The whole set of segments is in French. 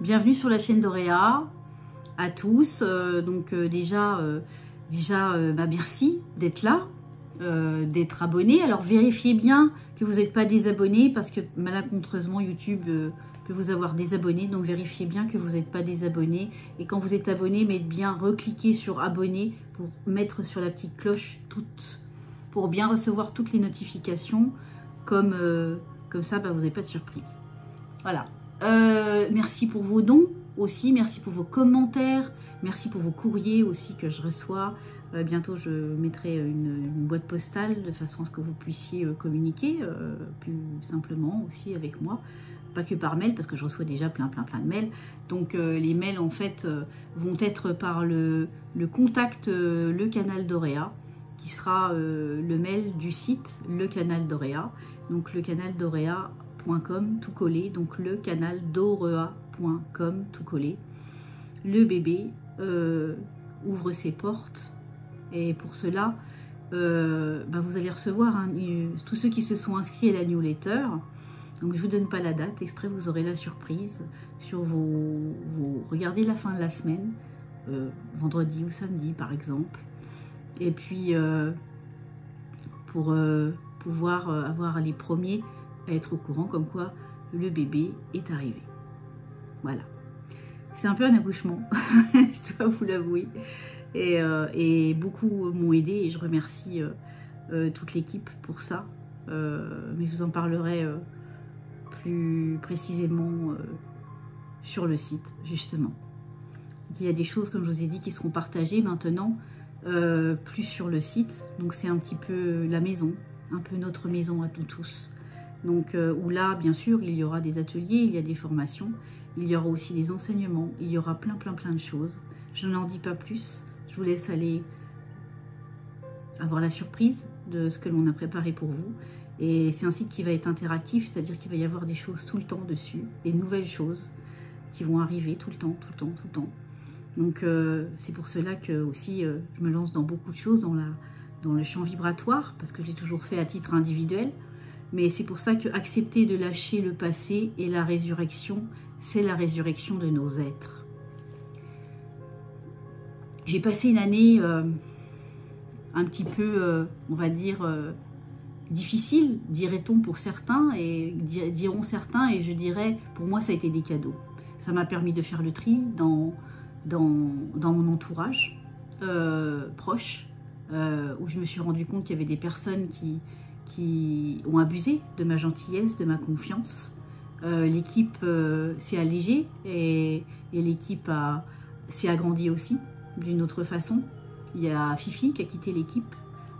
Bienvenue sur la chaîne d'Auréa, à tous. Déjà, merci d'être là, d'être abonné. Alors vérifiez bien que vous n'êtes pas désabonné parce que malencontreusement YouTube peut vous avoir désabonné. Donc vérifiez bien que vous n'êtes pas désabonné. Et quand vous êtes abonné, mettez bien recliquer sur abonner pour mettre sur la petite cloche pour bien recevoir toutes les notifications. Comme ça, vous n'avez pas de surprise. Voilà. Merci pour vos dons aussi, merci pour vos commentaires, merci pour vos courriers aussi que je reçois. Bientôt je mettrai une boîte postale de façon à ce que vous puissiez communiquer plus simplement aussi avec moi. Pas que par mail parce que je reçois déjà plein de mails. Donc les mails en fait vont être par le contact le canal d'Auréa qui sera le mail du site le canal d'Auréa. Donc le canal d'Auréa.com tout collé, donc le canal d'Auréa.com tout collé. Le bébé ouvre ses portes et pour cela vous allez recevoir tous ceux qui se sont inscrits à la newsletter. Donc je vous donne pas la date, exprès vous aurez la surprise sur regardez la fin de la semaine, vendredi ou samedi par exemple, et puis pour pouvoir avoir les premiers à être au courant comme quoi le bébé est arrivé. Voilà. C'est un peu un accouchement, je dois vous l'avouer. Et beaucoup m'ont aidé et je remercie toute l'équipe pour ça. Mais je vous en parlerai plus précisément sur le site, justement. Il y a des choses, comme je vous ai dit, qui seront partagées maintenant, plus sur le site. Donc c'est un petit peu la maison, un peu notre maison à nous tous. Donc où là, bien sûr, il y aura des ateliers, il y a des formations, il y aura aussi des enseignements, il y aura plein de choses. Je n'en dis pas plus, je vous laisse aller avoir la surprise de ce que l'on a préparé pour vous. Et c'est un site qui va être interactif, c'est-à-dire qu'il va y avoir des choses tout le temps dessus, des nouvelles choses qui vont arriver tout le temps. Donc c'est pour cela que aussi je me lance dans beaucoup de choses, dans le champ vibratoire, parce que je l'ai toujours fait à titre individuel. Mais c'est pour ça que accepter de lâcher le passé et la résurrection, c'est la résurrection de nos êtres. J'ai passé une année un petit peu, on va dire, difficile, dirait-on pour certains, et diront certains, et je dirais, pour moi, ça a été des cadeaux. Ça m'a permis de faire le tri dans mon entourage proche, où je me suis rendu compte qu'il y avait des personnes qui ont abusé de ma gentillesse, de ma confiance. L'équipe s'est allégée et l'équipe s'est agrandie aussi d'une autre façon. Il y a Fifi qui a quitté l'équipe.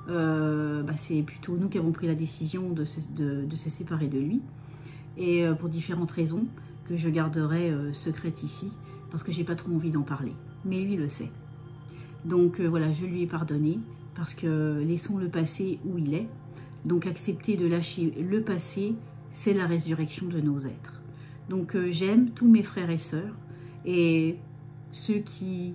C'est plutôt nous qui avons pris la décision de se séparer de lui. Et pour différentes raisons que je garderai secrètes ici parce que j'ai pas trop envie d'en parler. Mais lui le sait. Donc voilà, je lui ai pardonné parce que laissons le passé où il est. Donc accepter de lâcher le passé, c'est la résurrection de nos êtres. Donc j'aime tous mes frères et sœurs et ceux qui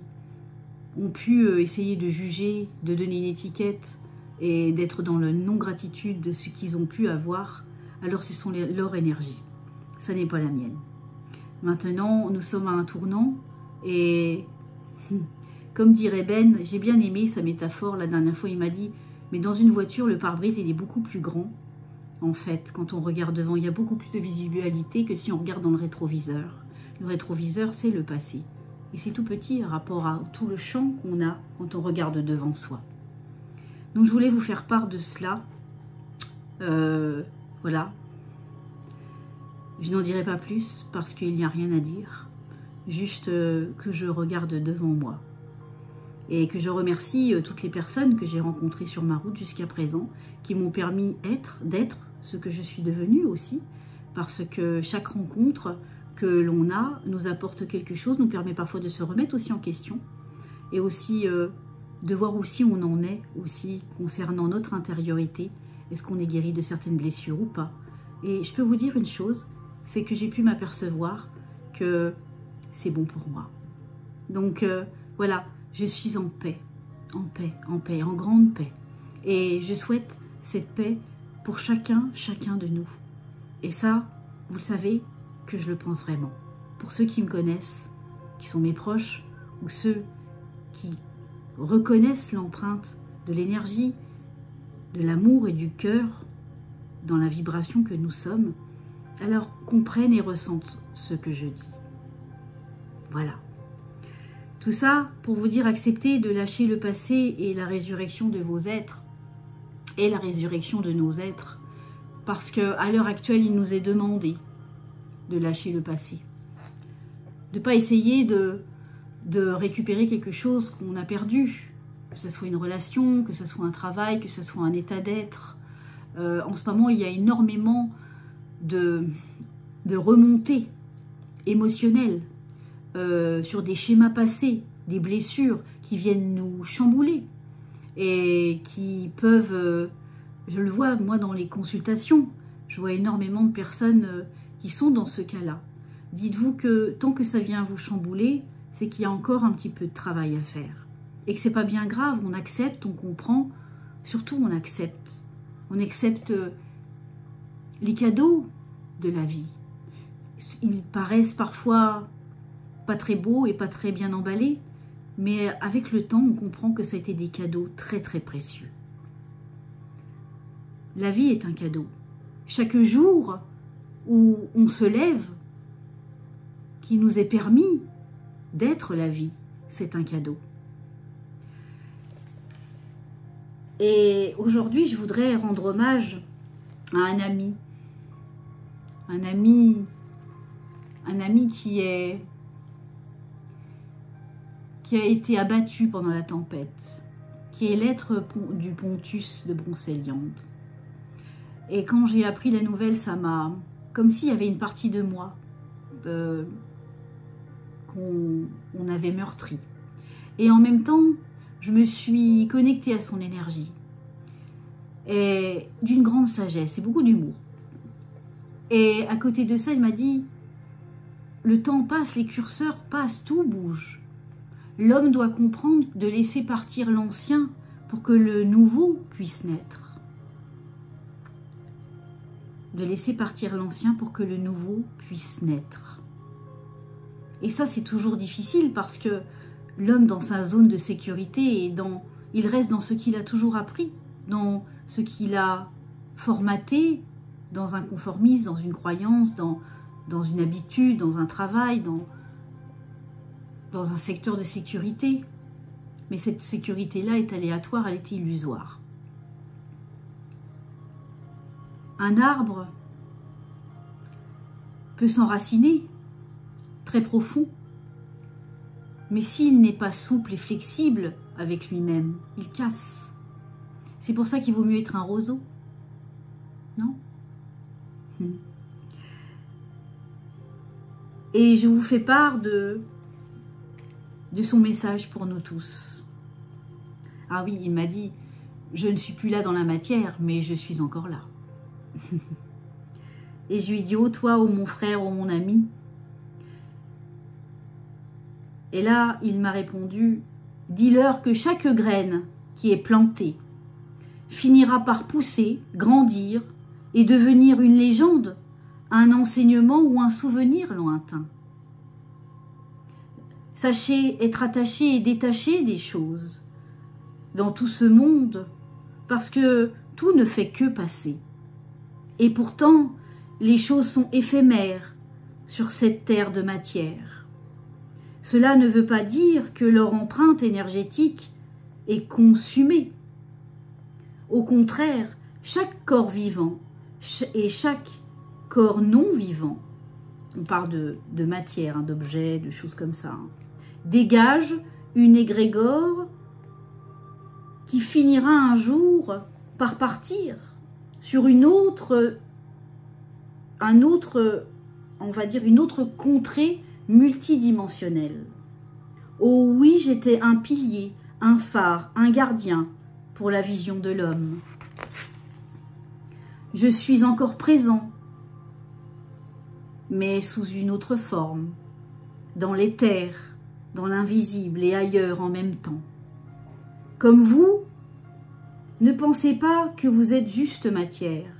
ont pu essayer de juger, de donner une étiquette et d'être dans la non-gratitude de ce qu'ils ont pu avoir, alors ce sont leur énergie. Ça n'est pas la mienne. Maintenant, nous sommes à un tournant et comme dirait Ben, j'ai bien aimé sa métaphore. La dernière fois, il m'a dit mais dans une voiture, le pare-brise, il est beaucoup plus grand. En fait, quand on regarde devant, il y a beaucoup plus de visibilité que si on regarde dans le rétroviseur. Le rétroviseur, c'est le passé. Et c'est tout petit par rapport à tout le champ qu'on a quand on regarde devant soi. Donc, je voulais vous faire part de cela. Voilà. Je n'en dirai pas plus parce qu'il n'y a rien à dire. Juste que je regarde devant moi. Et que je remercie toutes les personnes que j'ai rencontrées sur ma route jusqu'à présent, qui m'ont permis d'être ce que je suis devenue aussi, parce que chaque rencontre que l'on a nous apporte quelque chose, nous permet parfois de se remettre aussi en question, et aussi de voir aussi où on en est, aussi concernant notre intériorité, est-ce qu'on est guéri de certaines blessures ou pas. Et je peux vous dire une chose, c'est que j'ai pu m'apercevoir que c'est bon pour moi. Donc voilà. Je suis en paix, en grande paix. Et je souhaite cette paix pour chacun de nous. Et ça, vous le savez que je le pense vraiment. pour ceux qui me connaissent, qui sont mes proches, ou ceux qui reconnaissent l'empreinte de l'énergie, de l'amour et du cœur dans la vibration que nous sommes, alors comprennent et ressentent ce que je dis. Voilà. Tout ça pour vous dire, acceptez de lâcher le passé et la résurrection de vos êtres, et la résurrection de nos êtres, parce qu'à l'heure actuelle, il nous est demandé de lâcher le passé. De ne pas essayer de récupérer quelque chose qu'on a perdu, que ce soit une relation, que ce soit un travail, que ce soit un état d'être. En ce moment, il y a énormément de remontées émotionnelles sur des schémas passés, des blessures qui viennent nous chambouler et qui peuvent, je le vois moi dans les consultations, je vois énormément de personnes qui sont dans ce cas-là. Dites-vous que tant que ça vient vous chambouler, c'est qu'il y a encore un petit peu de travail à faire. Et que c'est pas bien grave, on accepte, on comprend, surtout on accepte. On accepte les cadeaux de la vie. Ils paraissent parfois pas très beaux et pas très bien emballés, mais avec le temps, on comprend que ça a été des cadeaux très très précieux. La vie est un cadeau. Chaque jour où on se lève, qui nous est permis d'être la vie, c'est un cadeau. Et aujourd'hui, je voudrais rendre hommage à un ami qui a été abattu pendant la tempête, qui est l'être du Pontus de Brocéliande. Et quand j'ai appris la nouvelle, ça m'a... comme s'il y avait une partie de moi qu'on avait meurtri. Et en même temps, je me suis connectée à son énergie. Et d'une grande sagesse et beaucoup d'humour. Et à côté de ça, il m'a dit, le temps passe, les curseurs passent, tout bouge. L'homme doit comprendre de laisser partir l'ancien pour que le nouveau puisse naître. De laisser partir l'ancien pour que le nouveau puisse naître. Et ça, c'est toujours difficile parce que l'homme, dans sa zone de sécurité, il reste dans ce qu'il a toujours appris, dans ce qu'il a formaté, dans un conformisme, dans une croyance, dans une habitude, dans un travail, dans un secteur de sécurité. Mais cette sécurité-là est aléatoire, elle est illusoire. Un arbre peut s'enraciner très profond, mais s'il n'est pas souple et flexible avec lui-même, il casse. C'est pour ça qu'il vaut mieux être un roseau, non? Et je vous fais part de son message pour nous tous. Ah oui, il m'a dit, je ne suis plus là dans la matière, mais je suis encore là. Et je lui ai dit, oh toi, oh mon frère, oh mon ami. Et là, il m'a répondu, dis-leur que chaque graine qui est plantée finira par pousser, grandir et devenir une légende, un enseignement ou un souvenir lointain. Sachez être attaché et détaché des choses dans tout ce monde, parce que tout ne fait que passer. Et pourtant, les choses sont éphémères sur cette terre de matière. Cela ne veut pas dire que leur empreinte énergétique est consumée. Au contraire, chaque corps vivant et chaque corps non vivant, on parle de matière, hein, d'objets, de choses comme ça, hein, dégage une égrégore qui finira un jour par partir sur une autre contrée multidimensionnelle. Oh oui, j'étais un pilier, un phare, un gardien pour la vision de l'homme. Je suis encore présent, mais sous une autre forme, dans l'éther, dans l'invisible et ailleurs en même temps. Comme vous, ne pensez pas que vous êtes juste matière,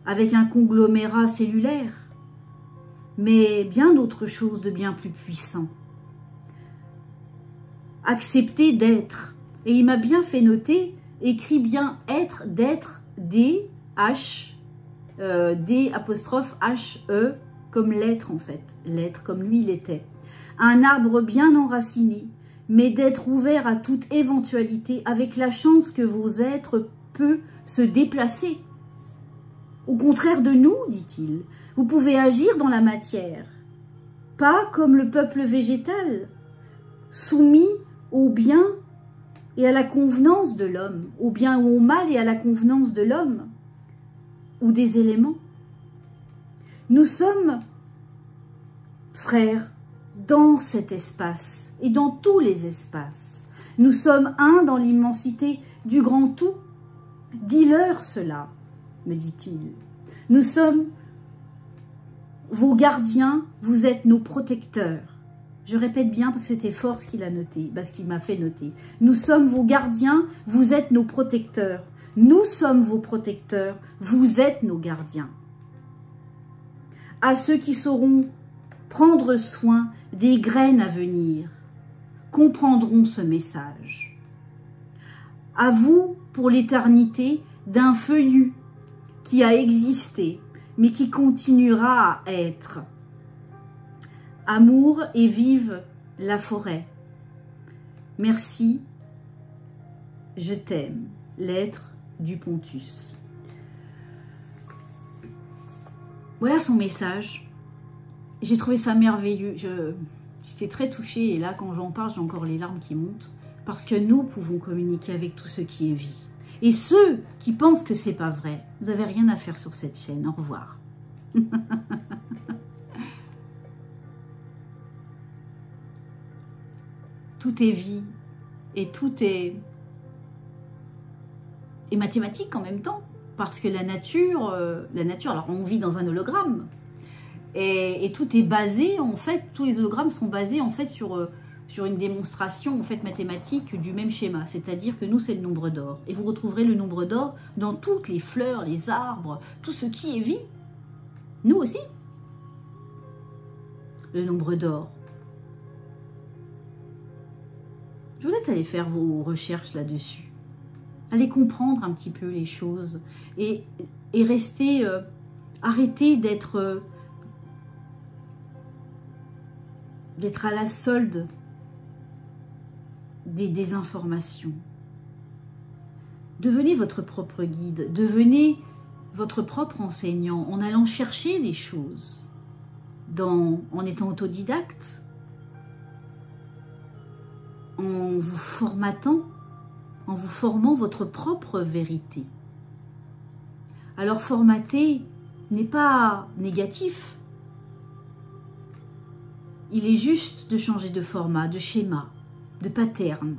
avec un conglomérat cellulaire, mais bien d'autres choses de bien plus puissant. Accepter d'être. Et il m'a bien fait noter, écrit bien être, d'être, D-H, D'-H-E, comme l'être en fait, l'être comme lui il était. Un arbre bien enraciné, mais d'être ouvert à toute éventualité, avec la chance que vos êtres peuvent se déplacer. Au contraire de nous, dit-il, vous pouvez agir dans la matière, pas comme le peuple végétal, soumis au bien et à la convenance de l'homme, au bien ou au mal et à la convenance de l'homme, ou des éléments. Nous sommes frères dans cet espace et dans tous les espaces. Nous sommes un dans l'immensité du grand tout. Dis-leur cela, me dit-il. Nous sommes vos gardiens, vous êtes nos protecteurs. Je répète bien parce que c'était fort ce qu'il a noté, parce qu'il m'a fait noter. Nous sommes vos gardiens, vous êtes nos protecteurs. Nous sommes vos protecteurs, vous êtes nos gardiens. À ceux qui sauront prendre soin des graines à venir, comprendront ce message. À vous, pour l'éternité, d'un feuillu qui a existé, mais qui continuera à être. Amour et vive la forêt. Merci, je t'aime. L'être du Pontus. Voilà son message. J'ai trouvé ça merveilleux. J'étais très touchée et là, quand j'en parle, j'ai encore les larmes qui montent. Parce que nous pouvons communiquer avec tout ce qui est vie. Et ceux qui pensent que c'est pas vrai, vous n'avez rien à faire sur cette chaîne. Au revoir. Tout est vie et tout est mathématique en même temps. Parce que la nature, alors on vit dans un hologramme. Et tout est basé, en fait, tous les hologrammes sont basés en fait sur une démonstration en fait mathématique du même schéma. C'est-à-dire que nous, c'est le nombre d'or. Et vous retrouverez le nombre d'or dans toutes les fleurs, les arbres, tout ce qui est vie. Nous aussi. Le nombre d'or. Je vous laisse aller faire vos recherches là-dessus. Allez comprendre un petit peu les choses et rester, arrêtez d'être à la solde des désinformations. Devenez votre propre guide, devenez votre propre enseignant en allant chercher les choses, en étant autodidacte, en vous formatant, en vous formant votre propre vérité. Alors formater n'est pas négatif. Il est juste de changer de format, de schéma, de pattern.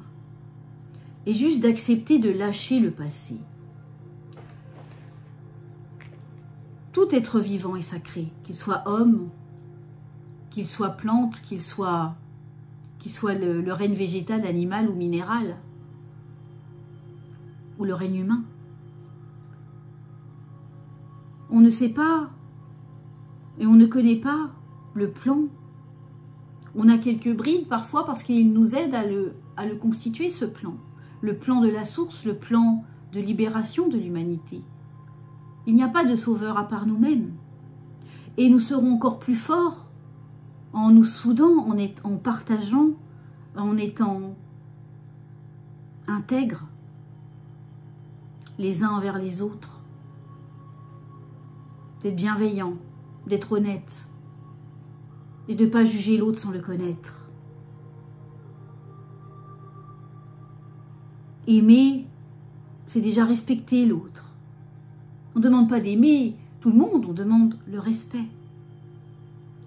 Et juste d'accepter de lâcher le passé. Tout être vivant est sacré, qu'il soit homme, qu'il soit plante, qu'il soit le règne végétal, animal ou minéral, ou le règne humain. On ne sait pas et on ne connaît pas le plan. On a quelques brides parfois parce qu'il nous aide à le constituer, ce plan. Le plan de la source, le plan de libération de l'humanité. Il n'y a pas de sauveur à part nous-mêmes. Et nous serons encore plus forts en nous soudant, en partageant, en étant intègres les uns envers les autres. D'être bienveillants, d'être honnêtes et de ne pas juger l'autre sans le connaître. Aimer, c'est déjà respecter l'autre. On ne demande pas d'aimer tout le monde, on demande le respect.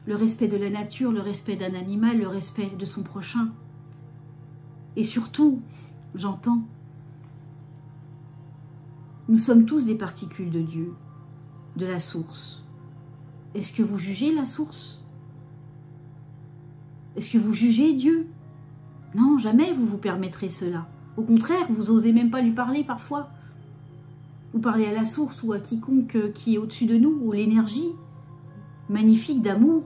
Le respect de la nature, le respect d'un animal, le respect de son prochain. Et surtout, j'entends, nous sommes tous des particules de Dieu, de la source. Est-ce que vous jugez la source? Est-ce que vous jugez Dieu? Non, jamais vous vous permettrez cela. Au contraire, vous n'osez même pas lui parler parfois. Ou parler à la source ou à quiconque qui est au-dessus de nous, ou l'énergie magnifique d'amour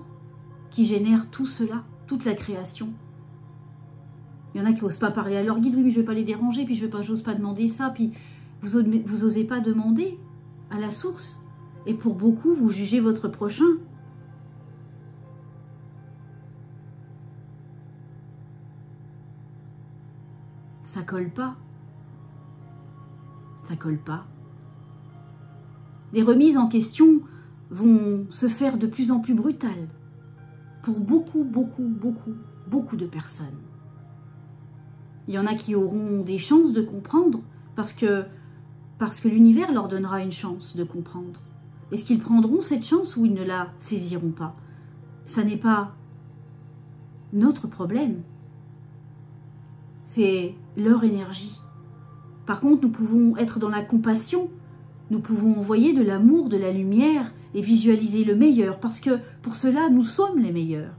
qui génère tout cela, toute la création. Il y en a qui n'osent pas parler à leur guide, oui, mais je ne vais pas les déranger, puis j'ose pas demander ça, puis vous n'osez pas demander à la source. Et pour beaucoup, vous jugez votre prochain. Ça colle pas. Ça colle pas. Les remises en question vont se faire de plus en plus brutales pour beaucoup de personnes. Il y en a qui auront des chances de comprendre parce que l'univers leur donnera une chance de comprendre. Est-ce qu'ils prendront cette chance ou ils ne la saisiront pas? Ça n'est pas notre problème. C'est leur énergie. Par contre, nous pouvons être dans la compassion, nous pouvons envoyer de l'amour, de la lumière et visualiser le meilleur, parce que pour cela, nous sommes les meilleurs.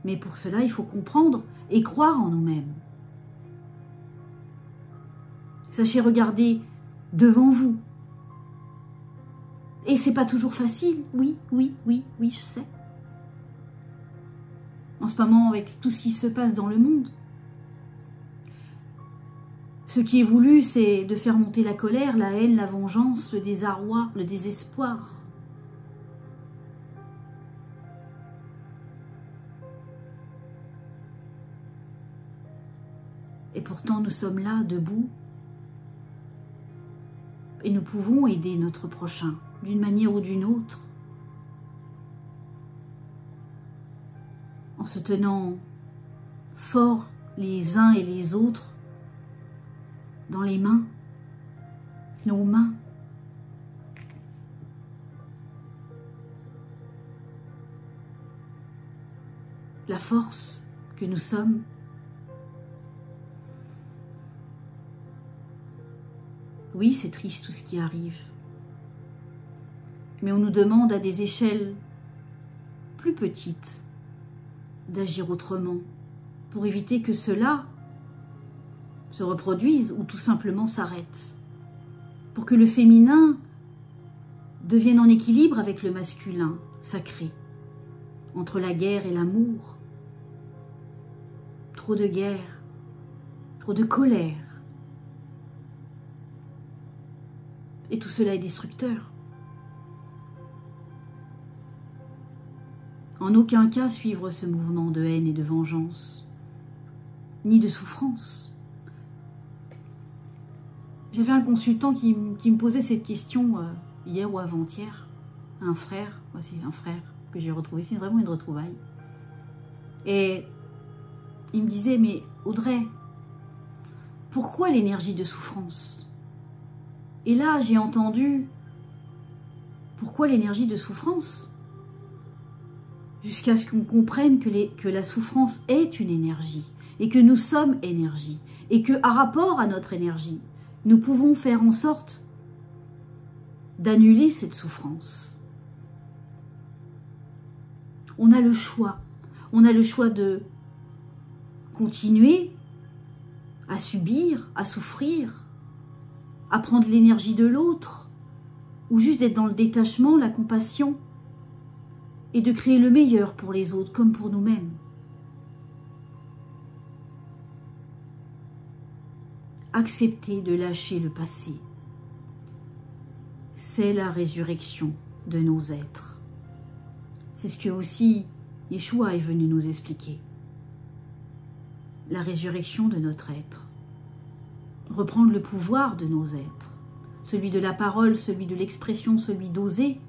Mais pour cela, il faut comprendre et croire en nous-mêmes. Sachez regarder devant vous. Et c'est pas toujours facile, oui, je sais. En ce moment, avec tout ce qui se passe dans le monde. Ce qui est voulu, c'est de faire monter la colère, la haine, la vengeance, le désarroi, le désespoir. Et pourtant, nous sommes là, debout, et nous pouvons aider notre prochain, d'une manière ou d'une autre, en se tenant forts les uns et les autres, dans les mains, nos mains. La force que nous sommes. Oui, c'est triste tout ce qui arrive. Mais on nous demande à des échelles plus petites d'agir autrement pour éviter que cela se reproduisent ou tout simplement s'arrêtent. Pour que le féminin devienne en équilibre avec le masculin sacré, entre la guerre et l'amour. Trop de guerre, trop de colère. Et tout cela est destructeur. En aucun cas suivre ce mouvement de haine et de vengeance, ni de souffrance. J'avais un consultant qui me posait cette question hier ou avant-hier. Un frère, voici un frère que j'ai retrouvé, c'est vraiment une retrouvaille. Et il me disait, mais Audrey, pourquoi l'énergie de souffrance? Et là, j'ai entendu, pourquoi l'énergie de souffrance? Jusqu'à ce qu'on comprenne que la souffrance est une énergie, et que nous sommes énergie, et que, à rapport à notre énergie, nous pouvons faire en sorte d'annuler cette souffrance. On a le choix. On a le choix de continuer à subir, à souffrir, à prendre l'énergie de l'autre, ou juste d'être dans le détachement, la compassion, et de créer le meilleur pour les autres comme pour nous-mêmes. Accepter de lâcher le passé, c'est la résurrection de nos êtres. C'est ce que aussi Yeshua est venu nous expliquer. La résurrection de notre être. Reprendre le pouvoir de nos êtres. Celui de la parole, celui de l'expression, celui d'oser,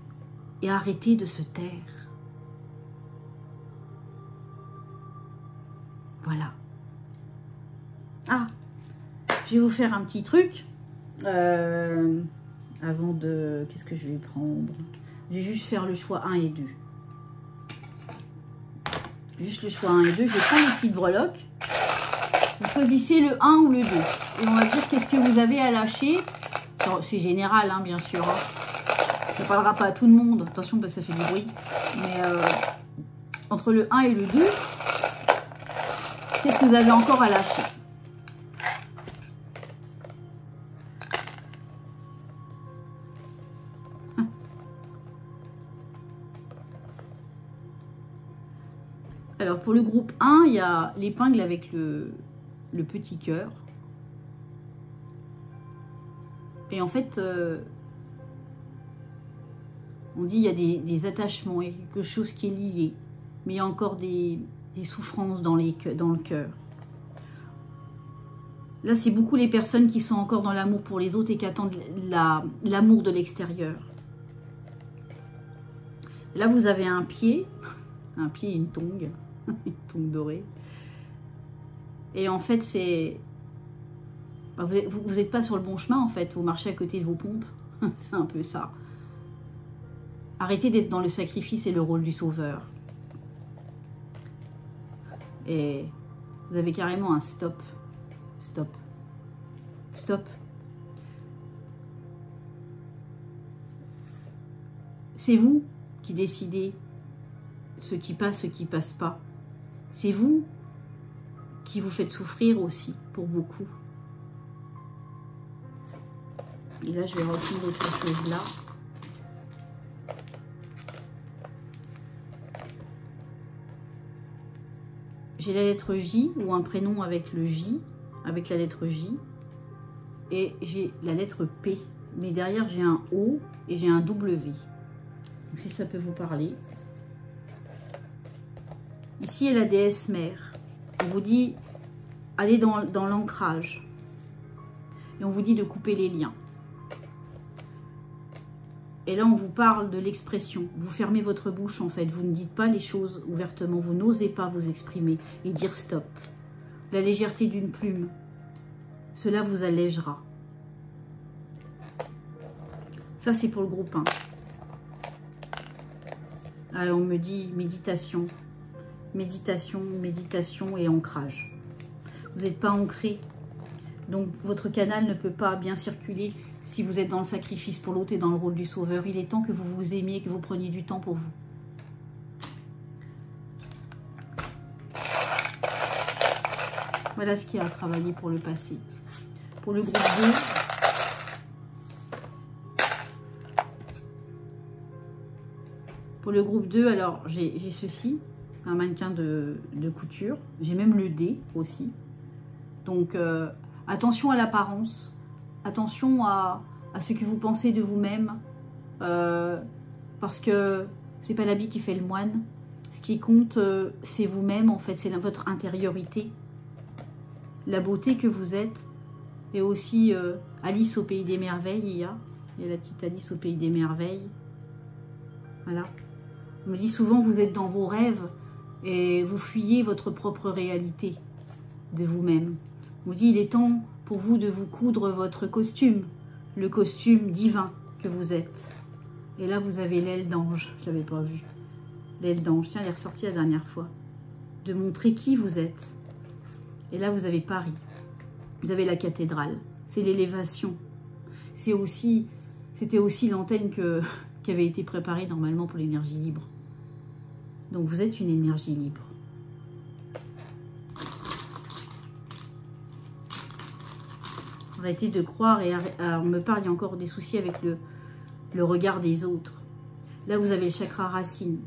et arrêter de se taire. Voilà. Ah, je vais vous faire un petit truc. Avant de... Qu'est-ce que je vais prendre? Je vais juste faire le choix 1 et 2. Juste le choix 1 et 2. Je vais prendre une petite breloque. Vous choisissez le 1 ou le 2. Et on va dire qu'est-ce que vous avez à lâcher. C'est général, hein, bien sûr. Hein. Ça ne parlera pas à tout le monde. Attention, parce que ça fait du bruit. Mais entre le 1 et le 2, qu'est-ce que vous avez encore à lâcher? Alors, pour le groupe 1, il y a l'épingle avec le petit cœur. Et en fait, on dit il y a des attachements, il y a quelque chose qui est lié. Mais il y a encore des souffrances dans le cœur. Là, c'est beaucoup les personnes qui sont encore dans l'amour pour les autres et qui attendent l'amour de l'extérieur. Là, vous avez un pied et une tongue, une tongue dorée. Et en fait, c'est... vous n'êtes pas sur le bon chemin, en fait. Vous marchez à côté de vos pompes. C'est un peu ça. Arrêtez d'être dans le sacrifice et le rôle du sauveur. Et vous avez carrément un stop. Stop. Stop. C'est vous qui décidez ce qui passe pas. C'est vous qui vous faites souffrir aussi, pour beaucoup. Et là, je vais reprendre autre chose là. J'ai la lettre J ou un prénom avec le J, avec la lettre J. Et j'ai la lettre P. Mais derrière, j'ai un O et j'ai un W. Donc, si ça peut vous parler. Ici est la déesse mère. On vous dit, allez dans l'ancrage. Et on vous dit de couper les liens. Et là, on vous parle de l'expression. Vous fermez votre bouche, en fait. Vous ne dites pas les choses ouvertement. Vous n'osez pas vous exprimer et dire stop. La légèreté d'une plume, cela vous allégera. Ça, c'est pour le groupe 1. Alors, on me dit méditation. Méditation, méditation et ancrage. Vous n'êtes pas ancré. Donc, votre canal ne peut pas bien circuler si vous êtes dans le sacrifice pour l'autre et dans le rôle du sauveur. Il est temps que vous vous aimiez, que vous preniez du temps pour vous. Voilà ce qu'il y a à travailler pour le passé. Pour le groupe 2, pour le groupe 2, alors j'ai ceci, un mannequin de couture. J'ai même le dé aussi. Donc, attention à l'apparence. Attention à ce que vous pensez de vous-même. Parce que c'est pas l'habit qui fait le moine. Ce qui compte, c'est vous-même, en fait. C'est votre intériorité. La beauté que vous êtes. Et aussi Alice au Pays des Merveilles, il y a la petite Alice au Pays des Merveilles. Voilà. On me dit souvent, vous êtes dans vos rêves et vous fuyez votre propre réalité de vous-même. On me dit, il est temps pour vous de vous coudre votre costume, le costume divin que vous êtes. Et là, vous avez l'aile d'ange, je ne l'avais pas vu. L'aile d'ange, tiens, elle est ressortie la dernière fois. De montrer qui vous êtes. Et là, vous avez Paris. Vous avez la cathédrale. C'est l'élévation. C'était aussi l'antenne qui avait été préparée normalement pour l'énergie libre. Donc, vous êtes une énergie libre. Arrêtez de croire et on me parle, il y a encore des soucis avec le regard des autres. Là, vous avez le chakra racine.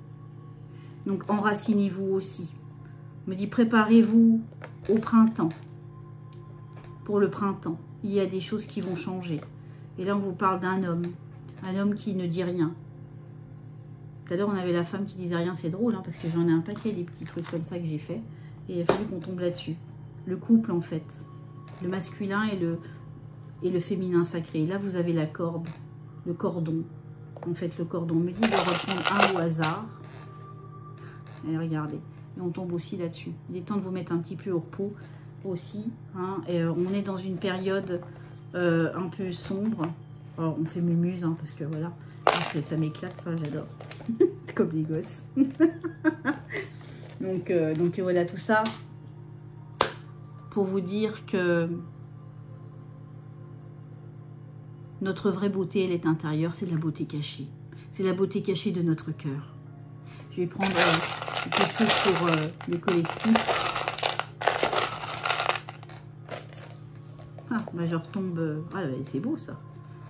Donc, enracinez-vous aussi. On me dit, préparez-vous au printemps. Pour le printemps, il y a des choses qui vont changer. Et là, on vous parle d'un homme. Un homme qui ne dit rien. Tout à l'heure, on avait la femme qui disait rien. C'est drôle, hein, parce que j'en ai un paquet des petits trucs comme ça que j'ai fait. Et il a fallu qu'on tombe là-dessus. Le couple, en fait. Le masculin et le féminin sacré. Et là, vous avez la corde, le cordon. En fait, le cordon. On me dit de reprendre un au hasard. Et regardez. Et on tombe aussi là-dessus. Il est temps de vous mettre un petit peu au repos aussi. Hein. Et on est dans une période un peu sombre. Alors, on fait mumuse, hein, parce que voilà. Ça m'éclate, ça, j'adore. Comme les gosses. donc voilà, tout ça pour vous dire que notre vraie beauté, elle est intérieure, c'est la beauté cachée. C'est la beauté cachée de notre cœur. Je vais prendre quelque chose pour les collectifs. Ah, bah je retombe. Ah, c'est beau ça.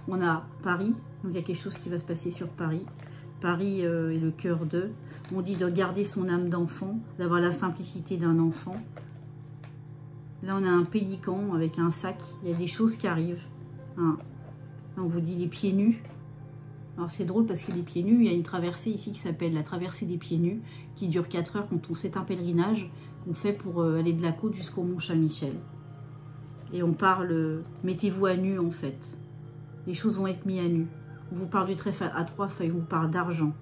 On a Paris, donc il y a quelque chose qui va se passer sur Paris. Paris est le cœur d'eux. On dit de garder son âme d'enfant, d'avoir la simplicité d'un enfant. Là, on a un pélican avec un sac. Il y a des choses qui arrivent. Hein. Là, on vous dit les pieds nus. Alors, c'est drôle parce que les pieds nus, il y a une traversée ici qui s'appelle la traversée des pieds nus, qui dure 4 heures quand on c'est un pèlerinage qu'on fait pour aller de la côte jusqu'au Mont Saint-Michel. Et on parle, mettez-vous à nu en fait. Les choses vont être mises à nu. On vous parle du trèfle à 3 feuilles, on vous parle d'argent.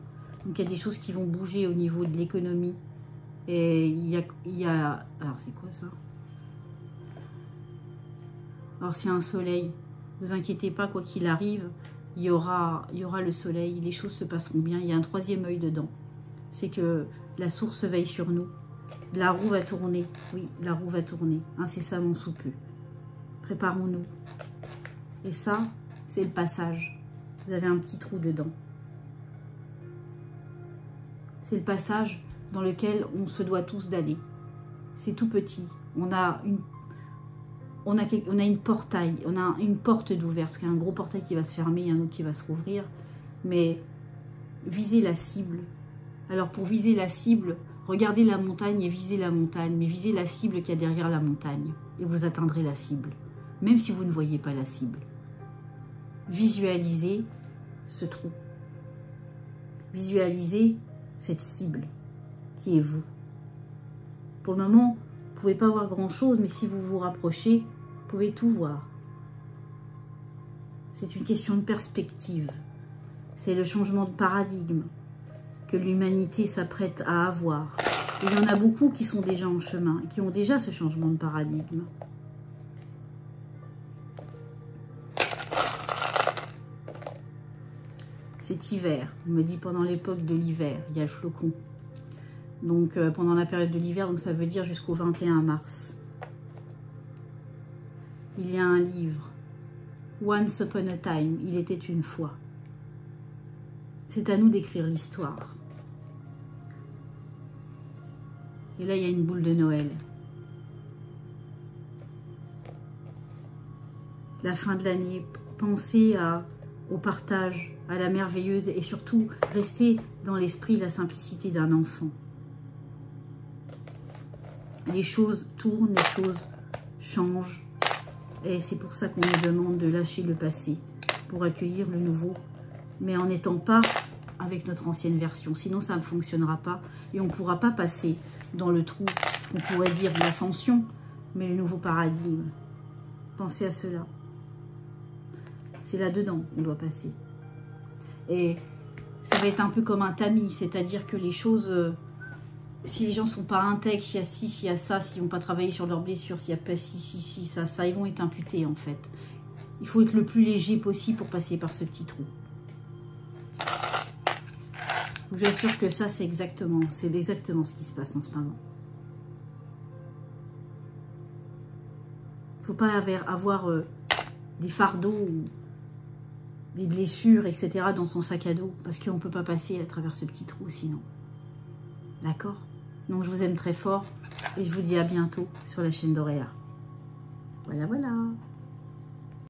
Donc, il y a des choses qui vont bouger au niveau de l'économie. Et il y a... Alors, c'est quoi ça? Alors, c'est un soleil. Ne vous inquiétez pas, quoi qu'il arrive, il y aura le soleil. Les choses se passeront bien. Il y a un 3e œil dedans. C'est que la source veille sur nous. La roue va tourner. Oui, la roue va tourner. Incessamment sous peu. Préparons-nous. Et ça, c'est le passage. Vous avez un petit trou dedans. C'est le passage dans lequel on se doit tous d'aller. C'est tout petit. On a une portail, on a une porte d'ouverte. Parce qu'il y a un gros portail qui va se fermer, il y a un autre qui va se rouvrir. Mais visez la cible. Alors pour viser la cible, regardez la montagne et visez la montagne. Mais visez la cible qu'il y a derrière la montagne. Et vous atteindrez la cible. Même si vous ne voyez pas la cible. Visualisez ce trou. Visualisez cette cible qui est vous. Pour le moment, vous ne pouvez pas voir grand-chose, mais si vous vous rapprochez, vous pouvez tout voir. C'est une question de perspective. C'est le changement de paradigme que l'humanité s'apprête à avoir. Et il y en a beaucoup qui sont déjà en chemin, qui ont déjà ce changement de paradigme. C'est hiver. On me dit pendant l'époque de l'hiver, il y a le flocon. Donc pendant la période de l'hiver, donc ça veut dire jusqu'au 21 mars. Il y a un livre, Once Upon a Time, il était une fois. C'est à nous d'écrire l'histoire. Et là, il y a une boule de Noël. La fin de l'année, pensez au partage, à la merveilleuse et surtout restez dans l'esprit, la simplicité d'un enfant. Les choses tournent, les choses changent et c'est pour ça qu'on nous demande de lâcher le passé pour accueillir le nouveau, mais en n'étant pas avec notre ancienne version, sinon ça ne fonctionnera pas et on ne pourra pas passer dans le trou qu'on pourrait dire de l'ascension, mais le nouveau paradigme. Pensez à cela. C'est là-dedans qu'on doit passer. Et ça va être un peu comme un tamis, c'est-à-dire que les choses, si les gens ne sont pas intègres, s'il y a ci, s'il y a ça, s'ils n'ont pas travaillé sur leurs blessures, s'il n'y a pas ci, ça, ils vont être imputés en fait. Il faut être le plus léger possible pour passer par ce petit trou. Je vous assure que ça, c'est exactement ce qui se passe en ce moment. Il ne faut pas avoir des fardeaux ou des blessures, etc. dans son sac à dos, parce qu'on ne peut pas passer à travers ce petit trou sinon. D'accord? Donc je vous aime très fort, et je vous dis à bientôt sur la chaîne d'Auréa. Voilà, voilà.